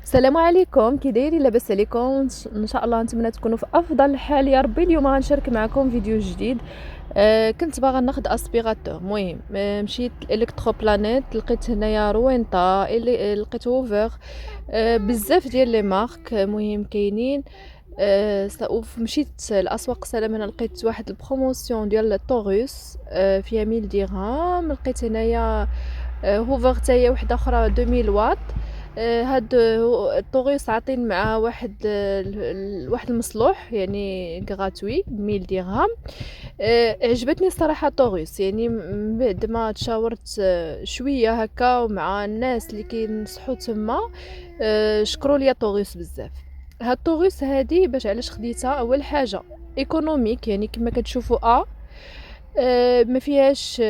السلام عليكم، كي دايرين؟ لاباس عليكم؟ ان شاء الله نتمنى تكونوا في افضل الحال يا ربي. اليوم غنشارك معكم فيديو جديد. كنت باغا ناخد اسبيراتور. المهم مشيت الكترو بلانيت، لقيت هنايا روينتا، لقيت هوفر. بزاف ديال لي مارك مهم كاينين. مشيت الاسواق سلام، هنا لقيت واحد البروموسيون ديال توغوس فيها 1000 درهم. لقيت هنايا هوفر تاهي وحده اخرى 2000 واط. هاد الطوغيوس عاطين معاه واحد المصلوح يعني غراتوي ب1000 درهم. عجبتني الصراحه طوغيوس، يعني من بعد ما تشاورت شويه هكا ومع الناس اللي كينصحوا تما، شكروا ليا طوغيوس بزاف. هاد طوغيوس هادي باش علاش خديتها؟ اول حاجه ايكونوميك، يعني كما كتشوفوا ما فيهاش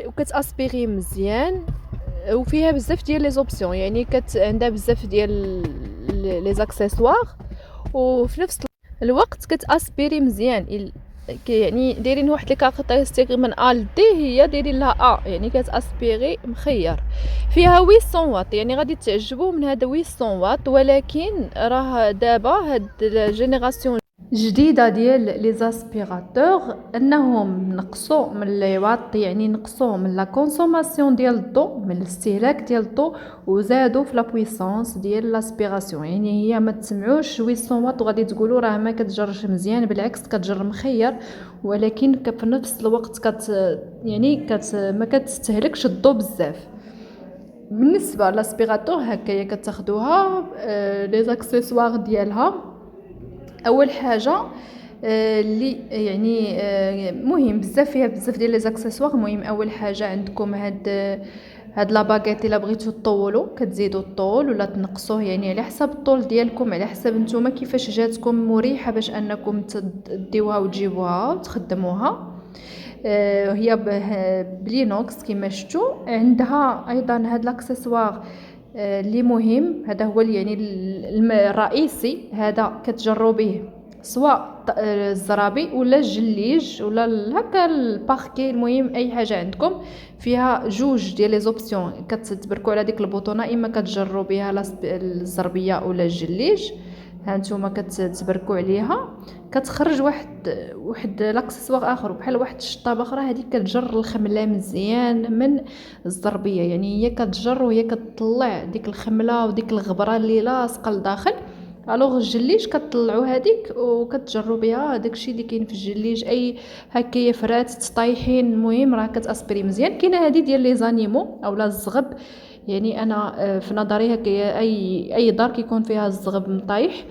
وكتاسبيري مزيان، وفيها بزاف ديال لي زوبسيون، يعني عندها بزاف ديال لي زاكسيسوار، وفي نفس الوقت كتاسبيري مزيان. يعني دايرين واحد لي كاركتيرستيك من ا ل دي، هي دايرين لها يعني كتاسبيري مخير. فيها 800 واط، يعني غادي تعجبوا من هذا 800 واط. ولكن راه دابا هاد الجينيراسيون جديده ديال لي زاسبيراتور انهم نقصوا من لي واط، يعني نقصوا من لا كونسوماسيون ديال الضوء، من الاستهلاك ديال الضوء، وزادوا في لا بويسونس ديال لاسبيراسيون. يعني هي ما تسمعوش 800 واط وغادي تقولوا راه ما كتجرش مزيان، بالعكس كتجر مخير. ولكن في نفس الوقت ما كتستهلكش الضوء بزاف. بالنسبه لاسبيراتور هكايا كتاخدوها. لي زاكسيسوار ديالها اول حاجه اللي يعني مهم بزاف، فيها بزاف ديال لي زاكسيسوار. المهم اول حاجه عندكم هاد لا باغيت، الا بغيتو تطولوا كتزيدوا الطول ولا تنقصوه، يعني على حسب الطول ديالكم، على حسب نتوما كيفاش جاتكم مريحه باش انكم تديوها وتجيبوها وتخدموها. هي بلينوكس كما شفتوا. عندها ايضا هاد الاكسسوار اللي مهم، هذا هو يعني الرئيسي، هذا كتجروا به سواء الزرابي ولا الجليج ولا هكا الباركي. المهم اي حاجه عندكم فيها جوج ديال لي زوبسيون، كتبركوا على ديك البوطونه، اما كتجروا بها الزربيه ولا الجليج. ها نتوما كتبركوا عليها، كتخرج واحد لاكسسوار اخر بحال واحد الشطابه اخرى. هذيك كتجر الخمله مزيان من الزربيه، يعني هي كتجر وهي كتطلع ديك الخمله وديك الغبره اللي لاصقه لداخل. الوغ الجليج كتطلعوا هذيك وكتجروا بها داكشي اللي كاين في الجليج، اي هكايا فرات طايحين. المهم راه كتاسبري مزيان. كاينه هذه ديال لي زانيمو اولا الزغب، يعني انا في نظري هكايا اي دار كيكون فيها الزغب مطايح،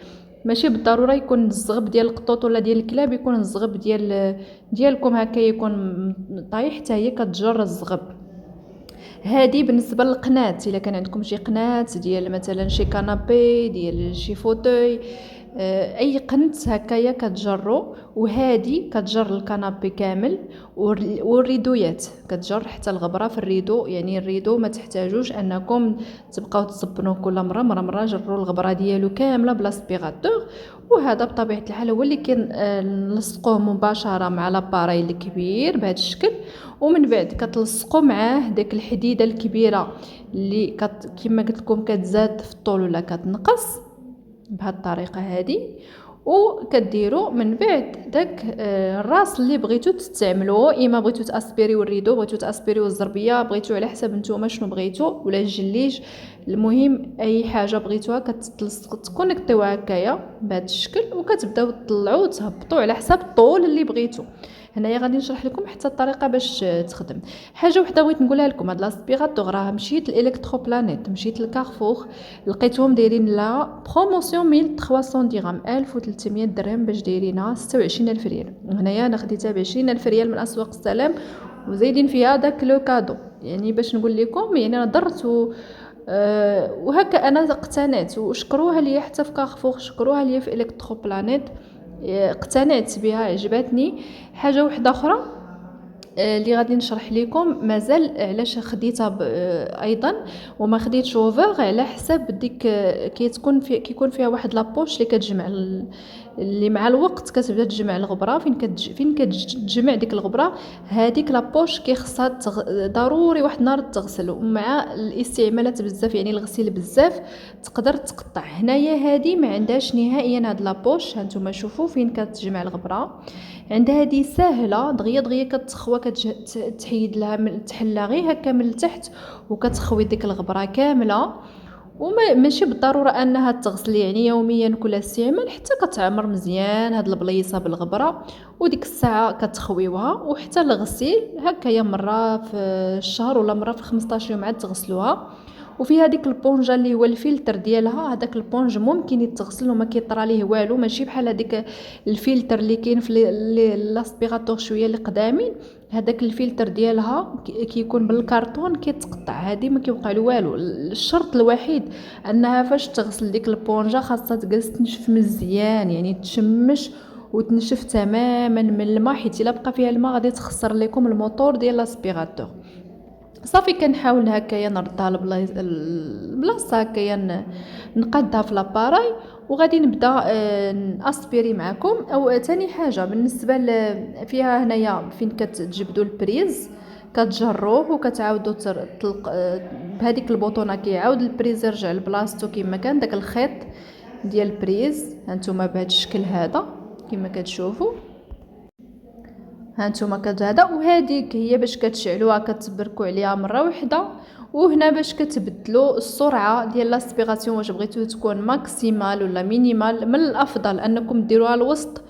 ماشي بالضروره يكون الزغب ديال القطوط ولا ديال الكلاب، يكون الزغب ديالكم هكا يكون طايح، حتى هي كتجر الزغب. هذه بالنسبه للقناه، الا كان عندكم شي قناه ديال مثلا شي كنابي ديال شي فوتوي، اي قنت هكايا كتجرو. وهذه كتجر الكنابي كامل، والريدويات كتجر حتى الغبره في الريدو. يعني الريدو ما تحتاجوش انكم تبقاو تصبنوه كل مره جروا الغبره ديالو كامله بلا سبيغاتور. وهذا بطبيعه الحال هو اللي كنلصقوه مباشره مع لاباري الكبير بهذا الشكل. ومن بعد كتلصقوا معاه داك الحديده الكبيره اللي كما قلت لكم كتزاد في الطول ولا كتنقص بهذه الطريقه هذه. وكديروا من بعد داك الراس اللي بغيتو تستعملوه، اما بغيتو تاسبيريو الريدو، بغيتو تاسبيريو الزربيه، بغيتو على حسب نتوما شنو بغيتو، ولا الجليج. المهم اي حاجه بغيتوها كتلصق تكونيكطيوها هكايا بهذا الشكل، وكتبداو تطلعوا وتهبطوا على حسب الطول اللي بغيتو. هنايا غادي نشرح لكم حتى الطريقه باش تخدم. حاجه وحده بغيت نقولها لكم، هاد لاسبيغاتور راه مشيت الالكترو بلانيت، مشيت لكارفور، لقيتهم دايرين لا بروموسيون 1300 درهم، 1300 درهم باش دايرينها 26000 ريال. هنايا انا خديتها ب 20000 ريال من اسواق السلام، وزايدين فيها داك لو كادو. يعني باش نقول لكم، يعني انا درت وهكا انا اقتنعت، وشكروها ليا حتى في كارفور، شكروها ليا في الكترو بلانيت. اقتنعت بها، عجبتني. حاجه واحده اخرى، اللي غادي نشرح لكم مازال علاش خديتها ايضا وما خديتش اوفر، على حساب ديك كيكون فيها واحد لابوش اللي كتجمع اللي مع الوقت كتبدا تجمع الغبره. فين كتجمع ديك الغبره، هذيك لابوش كيخصها ضروري واحد النهار تغسل، ومع الاستعمالات بزاف يعني الغسيل بزاف تقدر تقطع. هنايا هذه ما عندهاش نهائيا هاد لابوش. هانتوما شوفوا فين كتجمع الغبره، عندها هذه ساهله دغيا دغيا كتخوى، تحيد لها من تحلها غير هكا من التحت وكتخوي ديك الغبره كامله. وما ماشي بالضروره انها تغسل يعني يوميا كل استعمال، حتى كتعمر مزيان هاد البليصه بالغبره، وديك الساعه كتخويوها. وحتى الغسيل هكايا مره في الشهر ولا مره في 15 يوم عاد تغسلوها. وفي هذيك البونجه اللي هو الفلتر ديالها، هذاك البونج ممكن يتغسل وما كيطرى ليه والو، ماشي بحال هذيك الفلتر اللي كاين في لاسبيغاتور شويه اللي قدامين. هذاك الفلتر ديالها كيكون بالكرتون كيتقطع، هذه ما كيوقع له والو. الشرط الوحيد انها فاش تغسل ديك البونجه خاصها تجلس تنشف مزيان، يعني تشمش وتنشف تماما من الماء، حيت الا بقى فيها الماء غادي تخسر لكم الموتور ديال لاسبيغاتور. صافي كنحاول هكايا نردها البلاصه هكايا نقادها في لاباراي، وغادي نبدا ناسبيري معكم. او ثاني حاجه بالنسبه فيها هنايا فين كتجبدوا البريز كتجروه وكتعاودوا تطلق بهذيك البوطونه، كيعاود البريز يرجع لبلاصتو كما كان داك الخيط ديال البريز. هانتوما بهذا الشكل هذا كما كتشوفوا، هانتوما هذا. وهذيك هي باش كتشعلوها كتبركوا عليها مره واحده. وهنا باش كتبدلوا السرعه ديال لاسبيغاسيون، واش بغيتو تكون ماكسيمال ولا مينيمال. من الافضل انكم ديروها الوسط،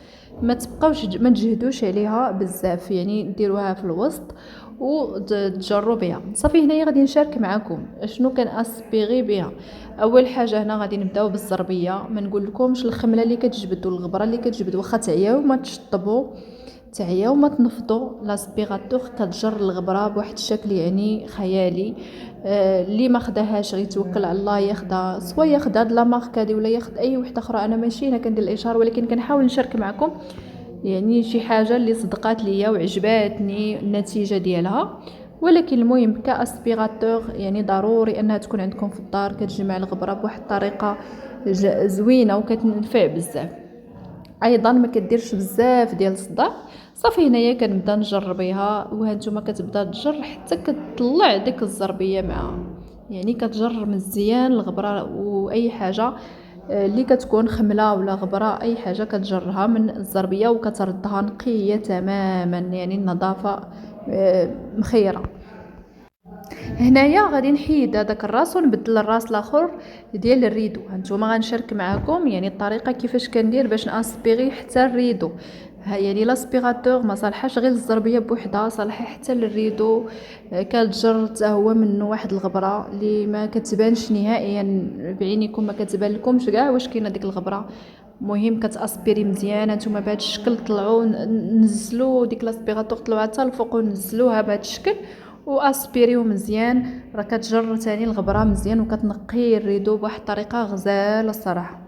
ما تبقاوش ما تجهدوش عليها بزاف، يعني ديروها في الوسط وتجروا بها. صافي هنايا غادي نشارك معكم شنو كان اسبيغي بها. اول حاجه هنا غادي نبداو بالزربيه. ما نقول لكمش الخمله اللي كتجبدوا الغبره اللي كتجبدوا واخا تعياو ما تشطبوا، تعياو ما تنفضوا، لاسبيغاتور كتجر الغبره بواحد الشكل يعني خيالي. اللي ما خداهاش غيتوكل على الله ياخدها، سوا ياخد هاد لا مارك هادي ولا ياخد اي وحده اخرى. انا ماشي هنا كندير الاشهار، ولكن كنحاول نشارك معكم يعني شي حاجه اللي صدقات ليا وعجباتني النتيجه ديالها. ولكن المهم كاسبيغاتور يعني ضروري انها تكون عندكم في الدار، كتجمع الغبره بواحد الطريقه زوينه وكتنفع بزاف. ايضا ما كديرش بزاف ديال الصداع. صافي هنايا كنبدا نجر بها، وهانتوما كتبدا تجر حتى كتطلع ديك الزربيه معها، يعني كتجر مزيان الغبره. واي حاجه اللي كتكون خمله ولا غبره اي حاجه كتجرها من الزربيه وكتردها نقيه تماما، يعني النظافه مخيره. هنايا غادي نحيد هذاك الراس ونبدل الراس الاخر ديال الريدو. هانتوما غنشارك معكم يعني الطريقه كيفاش كندير باش ناسبيغي حتى الريدو. يعني لاسبيغاتور ما صالحاش غير الزربيه بوحدها، صالحه حتى للريدو. كتجر حتى هو منه واحد الغبره اللي ما كتبانش نهائيا بعينيكم، ما كتبان لكمش كاع واش كاينه ديك الغبره. مهم كتاسبيري مزيان. هانتوما بهذا الشكل طلعوا نزلوا ديك لاسبيغاتور، طلعوها حتى الفوق ونزلوها بهذا الشكل واسبيريو مزيان. راه كتجر ثاني الغبره مزيان وكتنقي الريدو بواحد الطريقه غزاله الصراحه.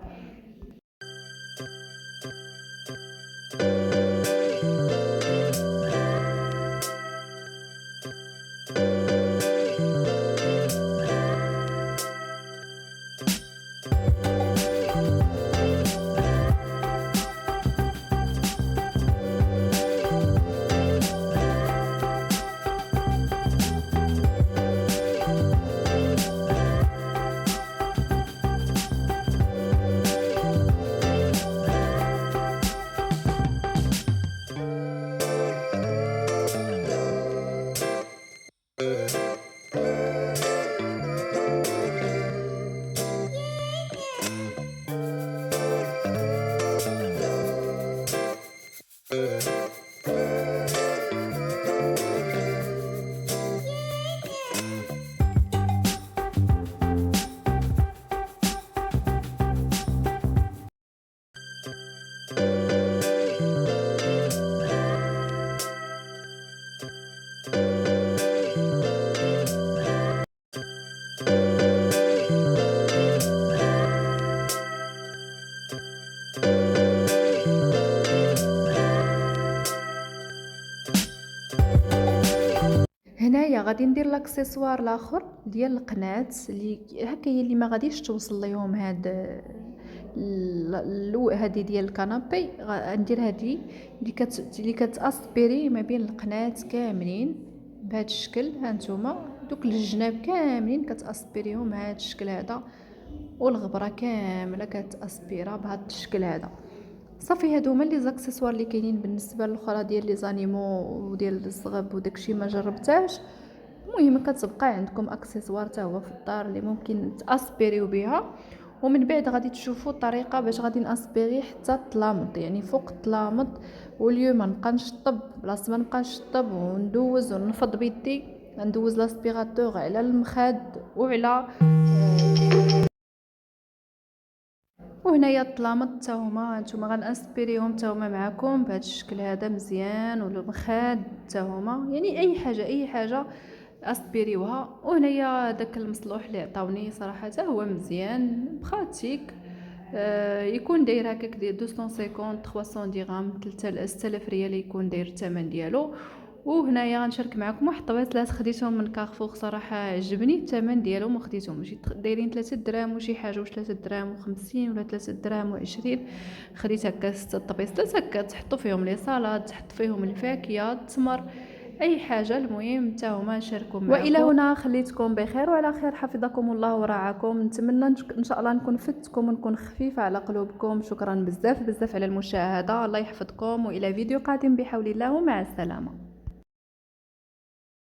غادي ندير لاكسيسوار الاخر ديال القناة اللي هكا هي اللي ما غاديش توصل ليهم هاد هادي ديال الكنابي. غندير هادي اللي كتاسبيري ما بين القناة كاملين بهذا الشكل. ها نتوما دوك الجناب كاملين كتاسبيريهم بهذا الشكل هذا، والغبره كامله كتاسبيرا بهذا الشكل هذا. صافي هادو هما لي زاكسيسوار اللي كاينين. بالنسبه للاخرى ديال لي زانيمو وديال الصغب وداكشي ما جربتهاش. المهم كتبقى عندكم اكسسوار حتى هو في الدار اللي ممكن تاسبيريو بها. ومن بعد غادي تشوفوا الطريقه باش غادي ناسبيري حتى الطلامط، يعني فوق الطلامط، واليوم ما نبقى نشطب بلاصه ما نبقى نشطب وندوز ونفض بيدي. ندوز لاسبيراتور على المخاد وعلى وهنايا الطلامط حتى هما نتوما غناسبيريهم حتى هما معكم بهذا الشكل هذا مزيان، ولا المخاد حتى هما، يعني اي حاجه اسبيريوها. وهنايا داك المصلوح اللي عطاوني صراحه حتى هو مزيان براتيك. يكون داير هكاك ديال 250 300 درهم 3000 ريال يكون داير الثمن ديالو. وهنايا غنشارك معكم واحد الطويطلات خديتهم من كارفور صراحه عجبني الثمن ديالهم، وخديتهم ماشي دايرين 3 دراهم وشي حاجه، واش 3 دراهم و50 ولا 3 دراهم و20. خديت هكا 6 طبيصات هكا تحطوا فيهم لي صالاد، تحط فيهم الفاكهه، التمر، اي حاجه. المهم حتى هما نشاركوا معكم. والى هنا خليتكم بخير وعلى خير، حفظكم الله ورعاكم. نتمنى ان شاء الله نكون فدتكم ونكون خفيفه على قلوبكم. شكرا بزاف بزاف على المشاهده، الله يحفظكم، والى فيديو قادم بحول الله، ومع السلامه.